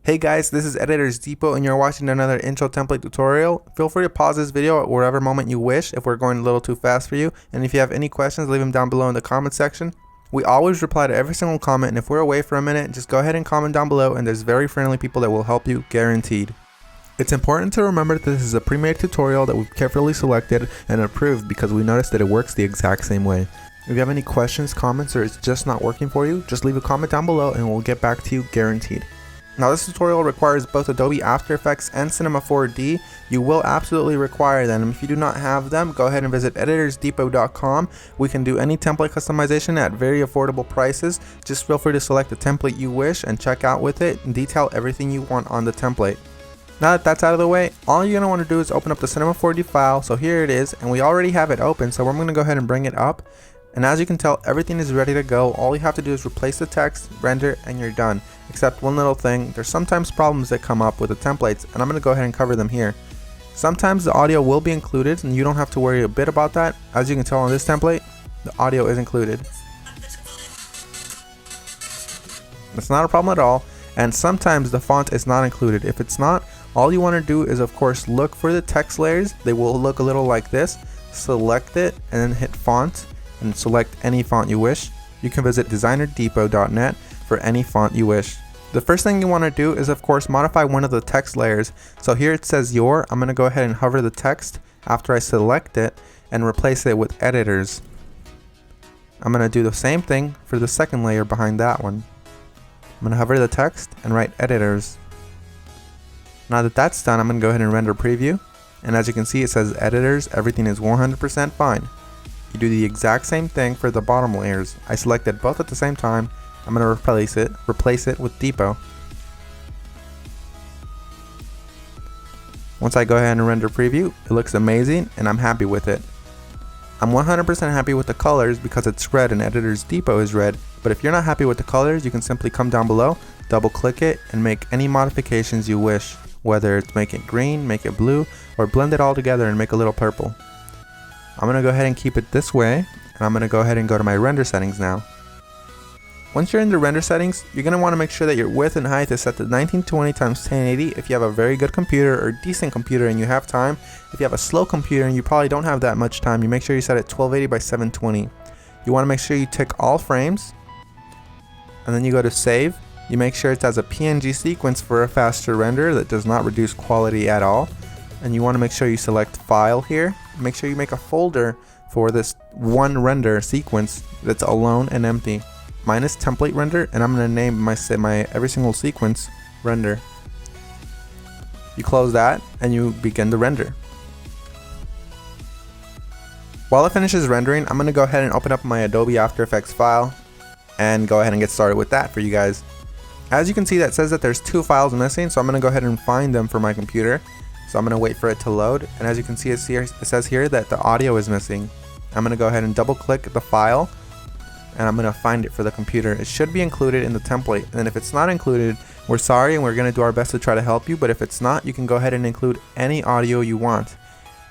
Hey guys, this is Editors Depot and you're watching another intro template tutorial. Feel free to pause this video at whatever moment you wish if we're going a little too fast for you. And if you have any questions, leave them down below in the comment section. We always reply to every single comment, and if we're away for a minute, just go ahead and comment down below and there's very friendly people that will help you, guaranteed. It's important to remember that this is a pre-made tutorial that we've carefully selected and approved because we noticed that it works the exact same way. If you have any questions, comments, or it's just not working for you, just leave a comment down below and we'll get back to you, guaranteed. Now this tutorial requires both Adobe After Effects and Cinema 4D. You will absolutely require them. If you do not have them, go ahead and visit EditorsDepot.com. We can do any template customization at very affordable prices. Just feel free to select the template you wish and check out with it and detail everything you want on the template. Now that that's out of the way, all you're going to want to do is open up the Cinema 4D file. So here it is, and we already have it open, so I'm going to go ahead and bring it up. And as you can tell, everything is ready to go. All you have to do is replace the text, render, and you're done. Except one little thing, there's sometimes problems that come up with the templates, and I'm going to go ahead and cover them here. Sometimes the audio will be included, and you don't have to worry a bit about that. As you can tell on this template, the audio is included. It's not a problem at all, and sometimes the font is not included. If it's not, all you want to do is of course look for the text layers. They will look a little like this. Select it, and then hit font, and select any font you wish. You can visit designerdepot.net for any font you wish. The first thing you want to do is of course modify one of the text layers. So here it says your. I'm going to go ahead and hover the text after I select it and replace it with editors. I'm going to do the same thing for the second layer behind that one. I'm going to hover the text and write editors. Now that that's done, I'm going to go ahead and render preview. And as you can see, it says editors, everything is 100% fine. You do the exact same thing for the bottom layers. I selected both at the same time. I'm going to replace it with Depot. Once I go ahead and render preview, it looks amazing and I'm happy with it. I'm 100% happy with the colors because it's red and Editors Depot is red. But if you're not happy with the colors, you can simply come down below, double click it, and make any modifications you wish. Whether it's make it green, make it blue, or blend it all together and make a little purple. I'm going to go ahead and keep it this way, and I'm going to go ahead and go to my render settings now. Once you're in the render settings, you're going to want to make sure that your width and height is set to 1920 x 1080 if you have a very good computer or decent computer and you have time. If you have a slow computer and you probably don't have that much time, you make sure you set it 1280 by 720. You want to make sure you tick all frames, and then you go to save. You make sure it's as a PNG sequence for a faster render that does not reduce quality at all. And you want to make sure you select file here. Make sure you make a folder for this one render sequence that's alone and empty. Mine is template render, and I'm going to name my every single sequence render. You close that and you begin the render. While it finishes rendering, I'm going to go ahead and open up my Adobe After Effects file and go ahead and get started with that for you guys. As you can see, that says that there's two files missing, so I'm going to go ahead and find them for my computer. So I'm going to wait for it to load, and as you can see, it says here that the audio is missing. I'm going to go ahead and double click the file, and I'm going to find it for the computer. It should be included in the template, and if it's not included, we're sorry and we're going to do our best to try to help you, but if it's not, you can go ahead and include any audio you want.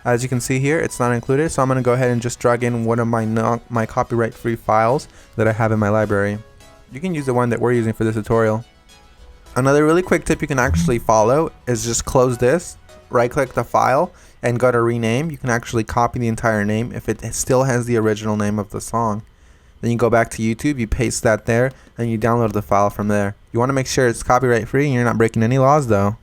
As you can see here, it's not included, so I'm going to go ahead and just drag in one of my copyright-free files that I have in my library. You can use the one that we're using for this tutorial. Another really quick tip you can actually follow is just close this, right click the file, and go to rename. You can actually copy the entire name if it still has the original name of the song. Then you go back to YouTube, you paste that there, and you download the file from there. You want to make sure it's copyright free and you're not breaking any laws though.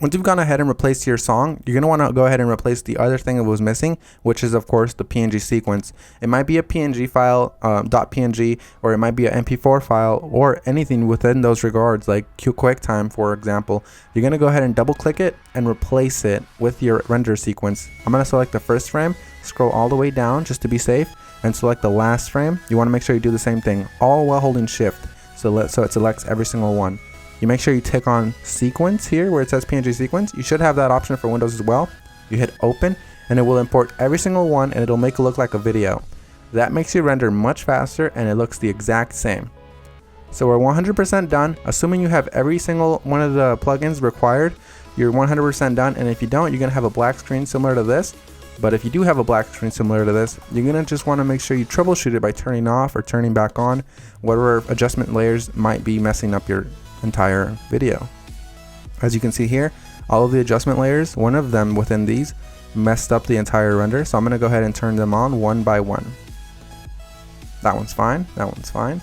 Once you've gone ahead and replaced your song, you're going to want to go ahead and replace the other thing that was missing, which is of course the PNG sequence. It might be a PNG file, .png, or it might be an MP4 file, or anything within those regards, like QuickTime for example. You're going to go ahead and double click it and replace it with your render sequence. I'm going to select the first frame, scroll all the way down just to be safe, and select the last frame. You want to make sure you do the same thing, all while holding shift, so it selects every single one. You make sure you tick on sequence here where it says PNG sequence. You should have that option for Windows as well. You hit open and it will import every single one and it'll make it look like a video. That makes your render much faster and it looks the exact same. So we're 100% done. Assuming you have every single one of the plugins required, you're 100% done, and if you don't, you're going to have a black screen similar to this. But if you do have a black screen similar to this, you're going to just want to make sure you troubleshoot it by turning off or turning back on whatever adjustment layers might be messing up your entire video. As you can see here, all of the adjustment layers, one of them within these messed up the entire render, so I'm going to go ahead and turn them on one by one. That one's fine, that one's fine.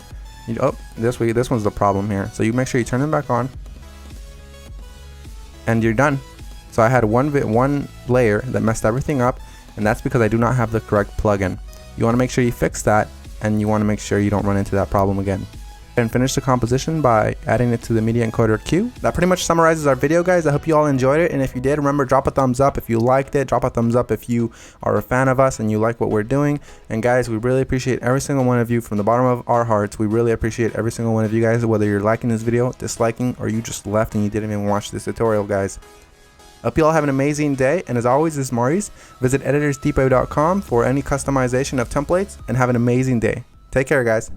Oh, this one's the problem here. So you make sure you turn them back on and you're done. So I had one layer that messed everything up, and that's because I do not have the correct plugin. You want to make sure you fix that, and you want to make sure you don't run into that problem again. And finish the composition by adding it to the media encoder queue. That pretty much summarizes our video, guys. I hope you all enjoyed it, and if you did, remember, drop a thumbs up if you liked it. Drop a thumbs up if you are a fan of us and you like what we're doing. And guys, we really appreciate every single one of you from the bottom of our hearts. We really appreciate every single one of you guys, whether you're liking this video, disliking, or you just left and you didn't even watch this tutorial, guys. Hope you all have an amazing day, and as always, this is Maurice. Visit EditorsDepot.com for any customization of templates, and have an amazing day. Take care, guys.